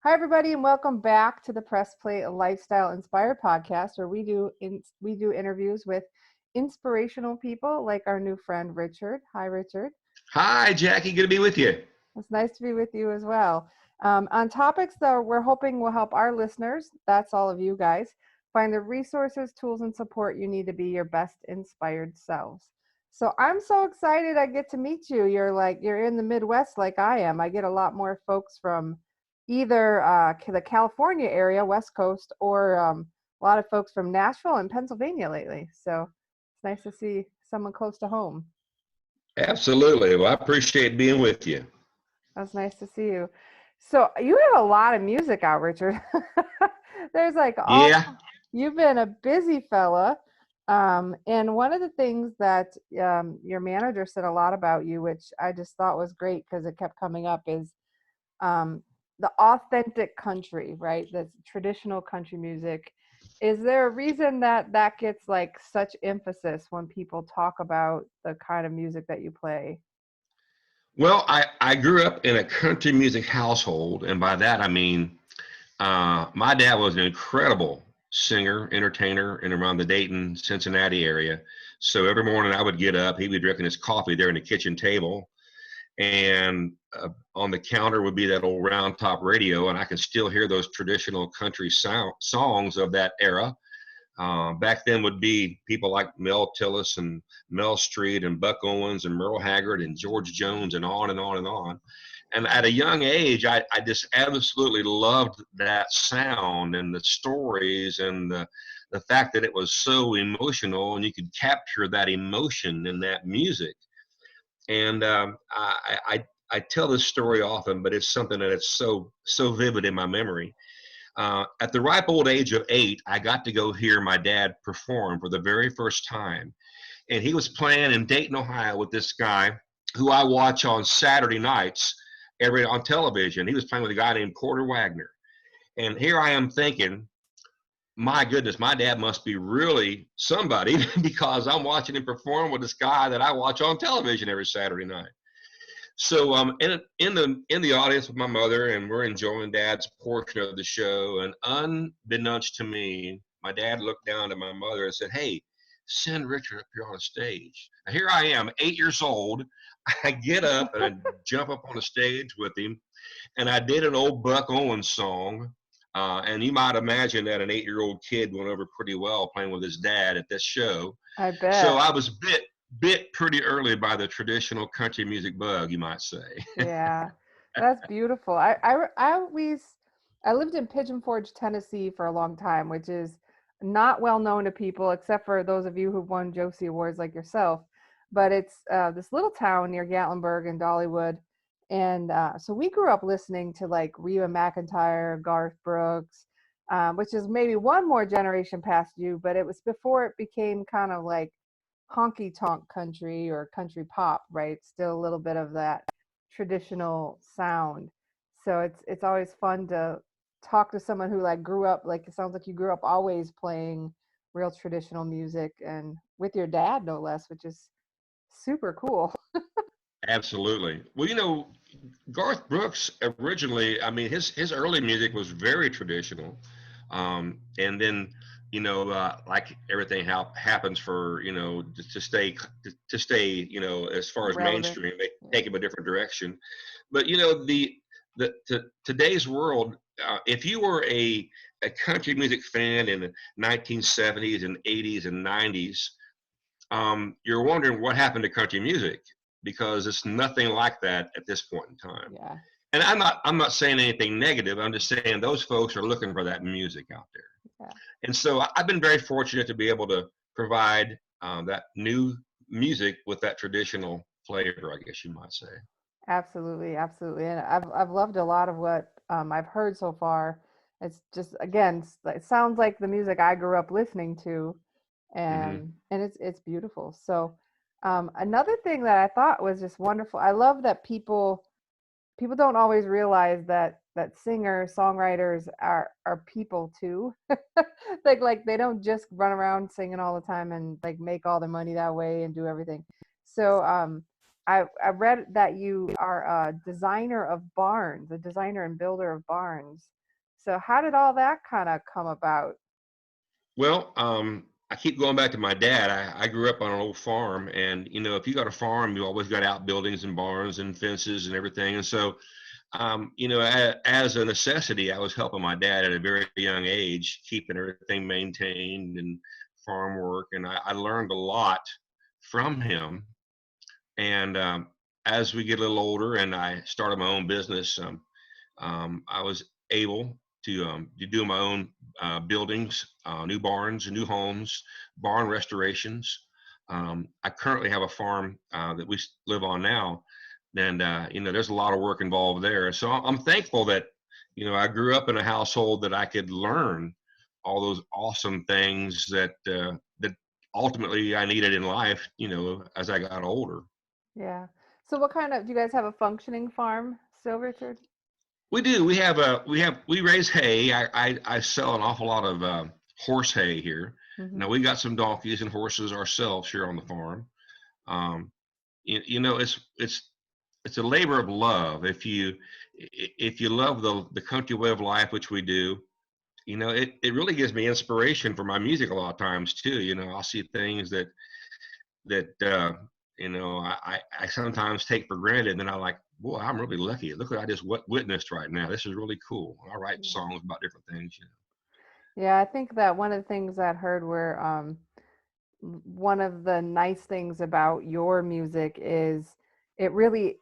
Hi, everybody, and welcome back to the Press Play Lifestyle Inspired podcast, where we do interviews with inspirational people like our new friend Richard. Hi, Richard. Hi, Jackie. Good to be with you. It's nice to be with you as well. On topics that we're hoping will help our listeners, that's all of you guys, find the resources, tools, and support you need to be your best inspired selves. So I'm so excited I get to meet you. You're in the Midwest like I am. I get a lot more folks from either the California area, West Coast, or a lot of folks from Nashville and Pennsylvania lately. So it's nice to see someone close to home. Absolutely. Well, I appreciate being with you. That's nice to see you. So you have a lot of music out, Richard. There's Yeah. you've been a busy fella. And one of the things that your manager said a lot about you, which I just thought was great because it kept coming up, is the authentic country, right? That's traditional country music. Is there a reason that gets like such emphasis when people talk about the kind of music that you play? Well, I grew up in a country music household, and by that I mean my dad was an incredible singer, entertainer in around the Dayton, Cincinnati area. So every morning I would get up, he'd be drinking his coffee there in the kitchen table, and on the counter would be that old round top radio, and I can still hear those traditional country songs of that era. Back then would be people like Mel Tillis and Mel Street and Buck Owens and Merle Haggard and George Jones and on and on and on. And at a young age, I just absolutely loved that sound and the stories and the fact that it was so emotional and you could capture that emotion in that music. And I tell this story often, but it's something that it's so vivid in my memory. At the ripe old age of 8, I got to go hear my dad perform for the very first time. And he was playing in Dayton, Ohio with this guy who I watch on Saturday nights on television. He was playing with a guy named Porter Wagner. And here I am thinking, my goodness, my dad must be really somebody because I'm watching him perform with this guy that I watch on television every Saturday night. So in the audience with my mother, and we're enjoying Dad's portion of the show. And unbeknownst to me, my dad looked down at my mother and said, "Hey, send Richard up here on the stage." Now, here I am, 8 years old. I get up and I jump up on the stage with him, and I did an old Buck Owens song. And you might imagine that an 8-year-old kid went over pretty well playing with his dad at this show. I So bet. I was bit pretty early by the traditional country music bug, you might say. Yeah, that's beautiful. I lived in Pigeon Forge, Tennessee for a long time, which is not well known to people except for those of you who've won Josie Awards like yourself. But it's this little town near Gatlinburg and Dollywood. And so we grew up listening to like Reba McEntire, Garth Brooks, which is maybe one more generation past you, but it was before it became kind of like honky tonk country or country pop, right? Still a little bit of that traditional sound. So it's always fun to talk to someone who like grew up, like it sounds like you grew up always playing real traditional music and with your dad no less, which is super cool. Absolutely. Well, Garth Brooks originally, I mean, his early music was very traditional, and then like everything happens for to stay as far as Relevant. mainstream, they Yeah. take him a different direction. But today's world, if you were a country music fan in the 1970s and 80s and 90s, you're wondering what happened to country music because it's nothing like that at this point in time. Yeah. And I'm not saying anything negative. I'm just saying those folks are looking for that music out there. Yeah. And so I've been very fortunate to be able to provide that new music with that traditional flavor, I guess you might say. Absolutely, absolutely, and I've loved a lot of what I've heard so far. It's just again, it sounds like the music I grew up listening to, Hmm. and it's beautiful. So another thing that I thought was just wonderful. I love that people don't always realize that singers, songwriters are people too. Like they don't just run around singing all the time and like make all their money that way and do everything. So I read that you are a designer of barns, a designer and builder of barns. So how did all that kind of come about? Well, I keep going back to my dad. I grew up on an old farm, and if you got a farm, you always got outbuildings and barns and fences and everything. And so, as a necessity, I was helping my dad at a very young age, keeping everything maintained and farm work, and I learned a lot from him. And as we get a little older, and I started my own business, I was able to do my own buildings, new barns and new homes, barn restorations. I currently have a farm that we live on now, and there's a lot of work involved there. So I'm thankful that I grew up in a household that I could learn all those awesome things that ultimately I needed in life. As I got older. Yeah. So what kind of, do you guys have a functioning farm still, Richard? We do. We raise hay. I sell an awful lot of horse hay here. Hmm. Now we got some donkeys and horses ourselves here on the farm. Um, it's a labor of love. If you love the country way of life, which we do, it really gives me inspiration for my music a lot of times too. I'll see things that I sometimes take for granted, and then I like, boy, I'm really lucky. Look what I just witnessed right now. This is really cool. I write Yeah. songs about different things. Yeah, I think that one of the things I'd heard were one of the nice things about your music is it really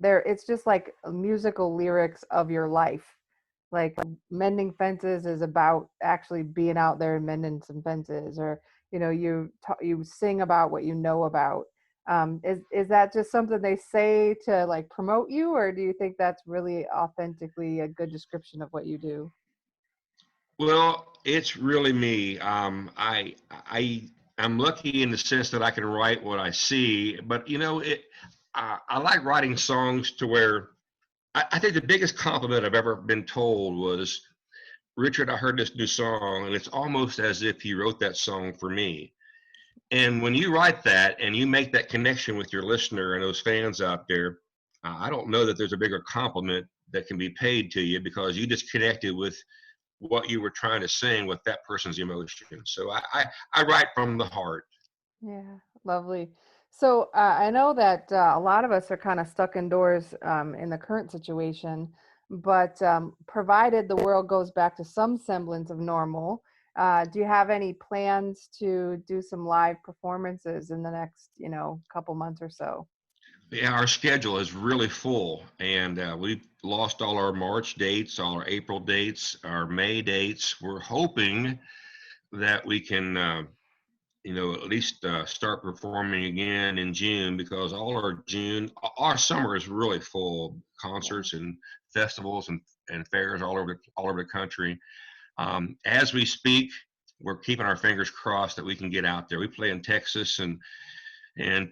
it's just like musical lyrics of your life. Like mending fences is about actually being out there and mending some fences, or you sing about what you know about. Is that just something they say to like promote you, or do you think that's really authentically a good description of what you do? Well, it's really me. I'm lucky in the sense that I can write what I see, but I like writing songs to where I think the biggest compliment I've ever been told was, Richard, I heard this new song, and it's almost as if you wrote that song for me. And when you write that and you make that connection with your listener and those fans out there, I don't know that there's a bigger compliment that can be paid to you, because you just connected with what you were trying to sing with that person's emotion. So I write from the heart. Yeah, lovely. So I know that a lot of us are kind of stuck indoors in the current situation, but provided the world goes back to some semblance of normal, do you have any plans to do some live performances in the next, couple months or so? Yeah, our schedule is really full, and we've lost all our March dates, all our April dates, our May dates. We're hoping that we can at least start performing again in June, because our summer is really full, Yeah. concerts and festivals and fairs all over the country. As we speak, we're keeping our fingers crossed that we can get out there. We play in Texas and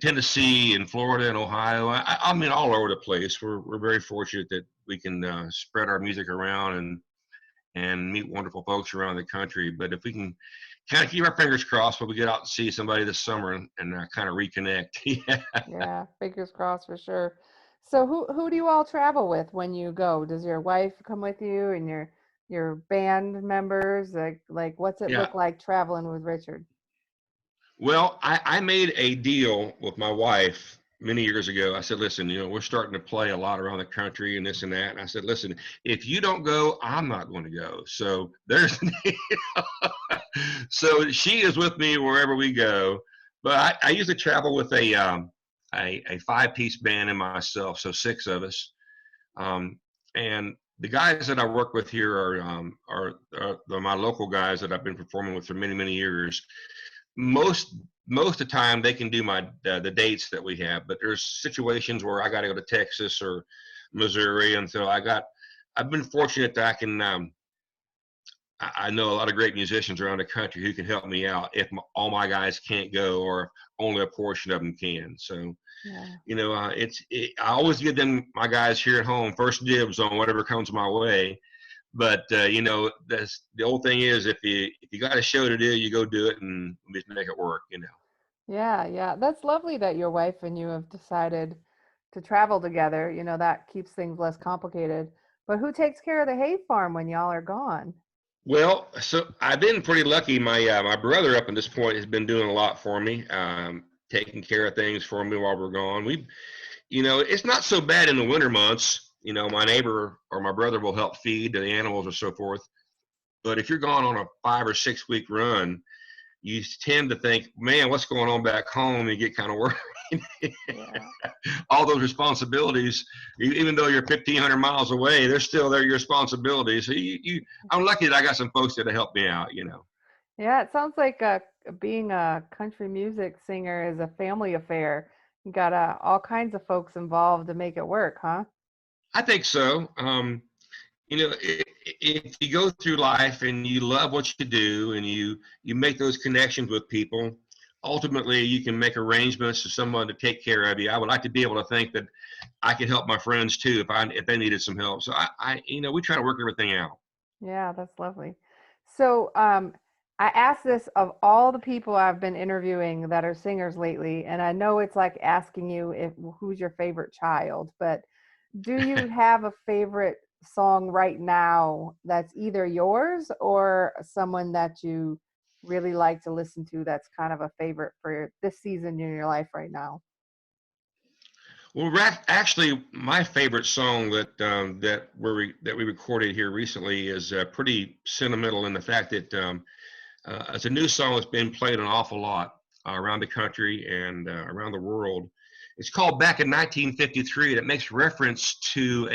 Tennessee and Florida and Ohio. I mean, all over the place. We're very fortunate that we can spread our music around and meet wonderful folks around the country. But if we can kind of keep our fingers crossed when we get out and see somebody this summer and kind of reconnect. Yeah. Yeah, fingers crossed for sure. So who do you all travel with when you go? Does your wife come with you and your band members? Like what's it Yeah. look like traveling with Richard? Well, I made a deal with my wife many years ago. I said, listen, we're starting to play a lot around the country and this and that. And I said, listen, if you don't go, I'm not going to go. So there's, so she is with me wherever we go. But I usually travel with a five-piece band and myself, so six of us. Um, and the guys that I work with here are my local guys that I've been performing with for many, many years. Most of the time they can do the dates that we have, but there's situations where I got to go to Texas or Missouri, and so I've been fortunate that I know a lot of great musicians around the country who can help me out if all my guys can't go, or only a portion of them can. So Yeah. I always give them, my guys here at home, first dibs on whatever comes my way. But that's the old thing is, if you got a show to do, you go do it and just make it work. Yeah, yeah. That's lovely that your wife and you have decided. to travel together. You know, that keeps things less complicated. But who takes care of the hay farm when y'all are gone? Well, so I've been pretty lucky. My brother up at this point has been doing a lot for me, taking care of things for me while we're gone. It's not so bad in the winter months. My neighbor or my brother will help feed the animals or so forth. But if you're gone on a 5 or 6 week run, you tend to think, man, what's going on back home? You get kind of worried. Yeah. All those responsibilities, even though you're 1,500 miles away, they're still there, your responsibilities. So I'm lucky that I got some folks that help me out. Yeah, it sounds like being a country music singer is a family affair. You got all kinds of folks involved to make it work, huh? I think so. If you go through life and you love what you do and you make those connections with people, ultimately you can make arrangements for someone to take care of you. I would like to be able to think that I could help my friends too if they needed some help. So we try to work everything out. Yeah, that's lovely. So, I asked this of all the people I've been interviewing that are singers lately, and I know it's like asking you if who's your favorite child, but do you have a favorite song right now that's either yours or someone that you really like to listen to that's kind of a favorite for this season in your life right now? Well, actually, my favorite song that we recorded here recently is pretty sentimental in the fact that it's a new song that's been played an awful lot around the country and around the world. It's called "Back in 1953." And it makes reference to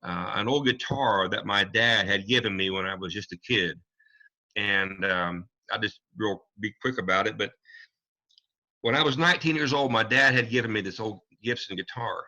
an old guitar that my dad had given me when I was just a kid. And I'll just real be quick about it. But when I was 19 years old, my dad had given me this old Gibson guitar,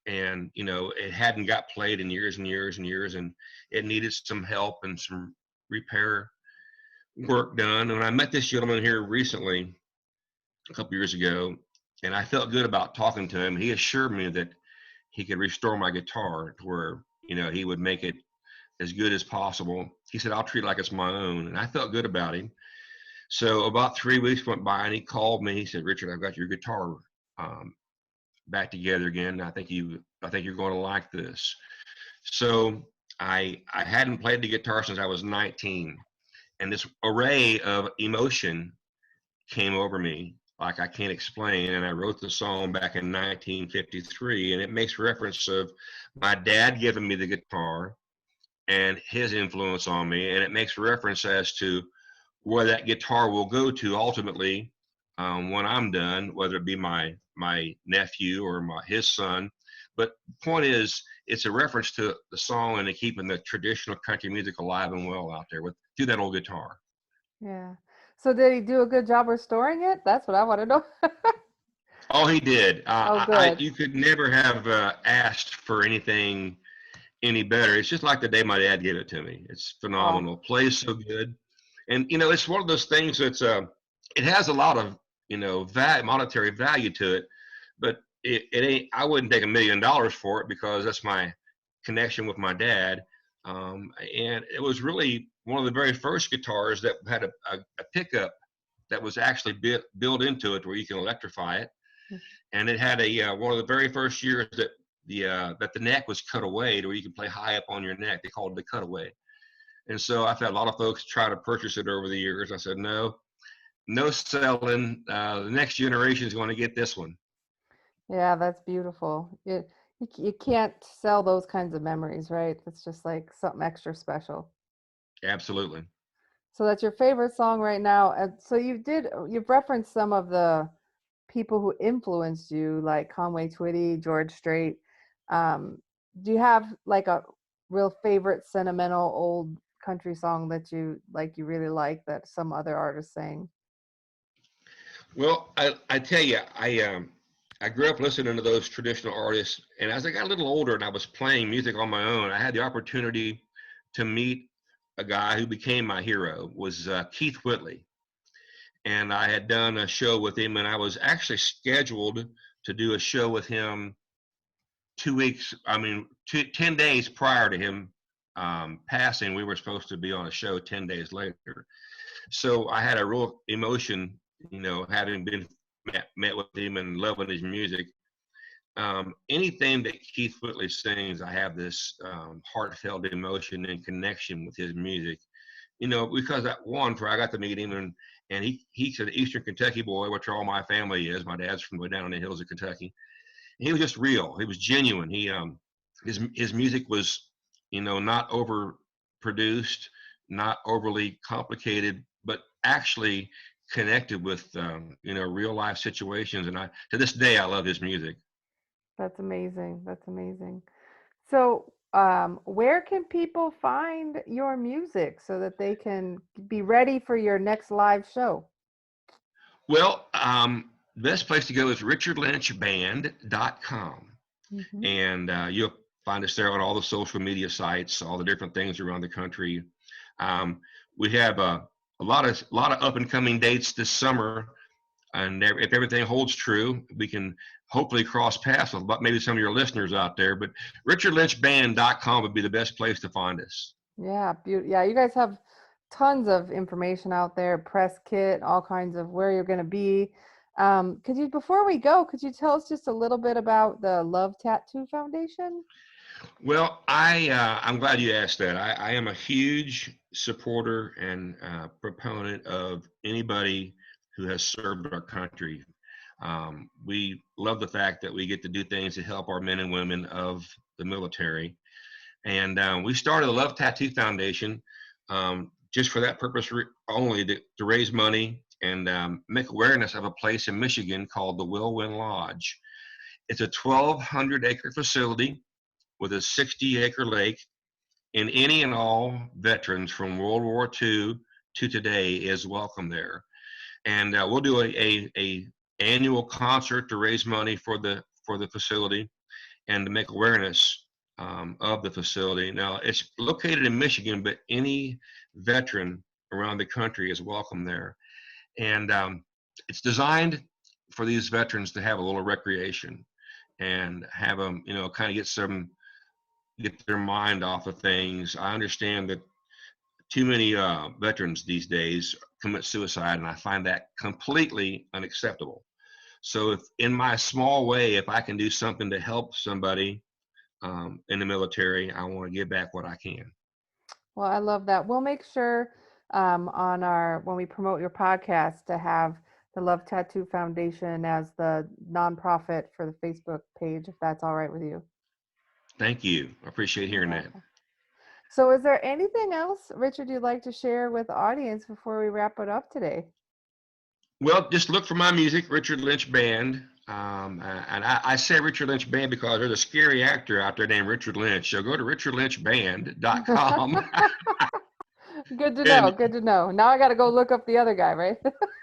and it hadn't got played in years and years and years, and it needed some help and some repair work done. And I met this gentleman here recently, a couple years ago, and I felt good about talking to him. He assured me that he could restore my guitar to where he would make it as good as possible. He said, "I'll treat it like it's my own," and I felt good about him. So about 3 weeks went by, and he called me. He said, "Richard, I've got your guitar um, back together again. I think you're going to like this." So I hadn't played the guitar since I was 19, and this array of emotion came over me like I can't explain. And I wrote the song back in 1953, and it makes reference of my dad giving me the guitar and his influence on me, and it makes reference as to where that guitar will go to ultimately when I'm done, whether it be my nephew or his son. But the point is, it's a reference to the song and to keeping the traditional country music alive and well out there through that old guitar. Yeah. So did he do a good job restoring it? That's what I want to know. Oh, he did. Oh, good. You could never have asked for anything any better. It's just like the day my dad gave it to me. It's Oh, phenomenal. Plays so good, and it's one of those things that's it has a lot of monetary value to it, but it ain't. I wouldn't take $1 million for it because that's my connection with my dad, and it was really one of the very first guitars that had a pickup that was actually built into it where you can electrify it, and it had one of the very first years that the neck was cut away to where you can play high up on your neck. They called it the cutaway. And so I've had a lot of folks try to purchase it over the years. I said, no, no selling. The next generation is going to get this one. yeah, that's beautiful. You can't sell those kinds of memories, right? That's just like something extra special. Absolutely. So that's your favorite song right now. And so you've referenced some of the people who influenced you, like Conway Twitty, George Strait. Um, do you have like a real favorite sentimental old country song that you really like that some other artist sang? Well, I tell you, I grew up listening to those traditional artists, and as I got a little older and I was playing music on my own, I had the opportunity to meet a guy who became my hero. Was Keith Whitley, and I had done a show with him, and I was actually scheduled to do a show with him 2 weeks, 10 days prior to him passing. We were supposed to be on a show 10 days later. So I had a real emotion, having been met with him and loving his music. anything that Keith Whitley sings, I have this heartfelt emotion and connection with his music. You know, because that one, where I got to meet him, and he's an Eastern Kentucky boy, which all my family is. My dad's from way down in the hills of Kentucky. And he was just real. He was genuine. His music was, you know, not overproduced, not overly complicated, but actually connected with you know, real life situations. And I, to this day, I love his music. That's amazing. That's amazing. So, where can people find your music so that they can be ready for your next live show? Well, best place to go is richardlynchband.com. Hmm. And you'll find us there on all the social media sites, all the different things around the country. Um, we have a lot of up and coming dates this summer, and if everything holds true, we can hopefully cross paths with maybe some of your listeners out there. But richardlynchband.com would be the best place to find us. Yeah, yeah, you guys have tons of information out there, press kit, all kinds of where you're going to be. Could you, before we go, could you tell us just a little bit about the Love Tattoo Foundation? Well, I'm glad you asked that. I am a huge supporter and proponent of anybody who has served our country. We love the fact that we get to do things to help our men and women of the military. And we started the Love Tattoo Foundation just for that purpose only, to raise money and make awareness of a place in Michigan called the Whirlwind Lodge. It's a 1,200-acre facility with a 60-acre lake, and any and all veterans from World War II to today is welcome there. And we'll do a annual concert to raise money for the facility and to make awareness of the facility. Now, it's located in Michigan, but any veteran around the country is welcome there. And it's designed for these veterans to have a little recreation and have them, you know, kind of get their mind off of things. I understand that too many veterans these days commit suicide, and I find that completely unacceptable. So, if in my small way, if I can do something to help somebody in the military, I want to give back what I can. Well, I love that. We'll make sure on our, when we promote your podcast, to have the Love Tattoo Foundation as the nonprofit for the Facebook page, if that's all right with you. Thank you. I appreciate You're hearing that. welcome. So, is there anything else, Richard, you'd like to share with the audience before we wrap it up today? Well, just look for my music, Richard Lynch Band. And I say Richard Lynch Band because there's a scary actor out there named Richard Lynch. So go to richardlynchband.com. Good to know. and Good to know. Now I got to go look up the other guy, right?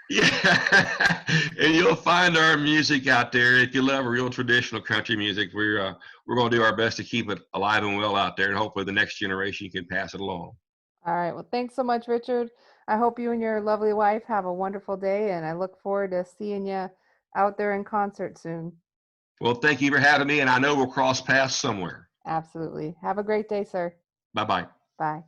yeah, and you'll find our music out there. If you love real traditional country music, we're going to do our best to keep it alive and well out there, and hopefully the next generation can pass it along. All right. Well, thanks so much, Richard. I hope you and your lovely wife have a wonderful day, and I look forward to seeing you out there in concert soon. Well, thank you for having me, and I know we'll cross paths somewhere. Absolutely. Have a great day, sir. Bye bye. Bye.